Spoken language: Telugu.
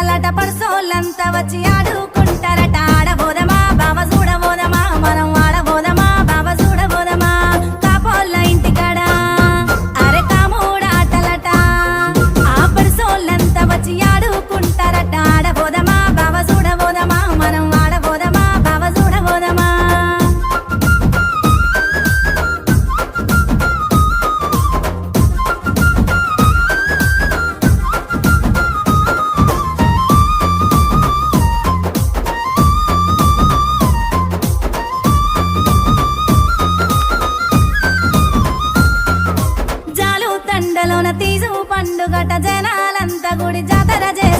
ఆటలట పర్సోళ్ళంతా వచ్చి ఆడుకుంటారట ఆడబోదమా బావ చూడబోదమా మనం ఆడబోదమా బావ చూడబోదమా కాపోళ్ళ ఇంటికాడ అరే కామూడాటలట ఆ పర్సోళ్ళంతా వచ్చి ఆడుకుంటారట ఆడబోదమా బావ చూడబోదమా మనం ఆడబోదమా బావ చూడబోదమా జాలు తండలోన తీజు పండుగట జనాలంతా గుడి జాతర చేసి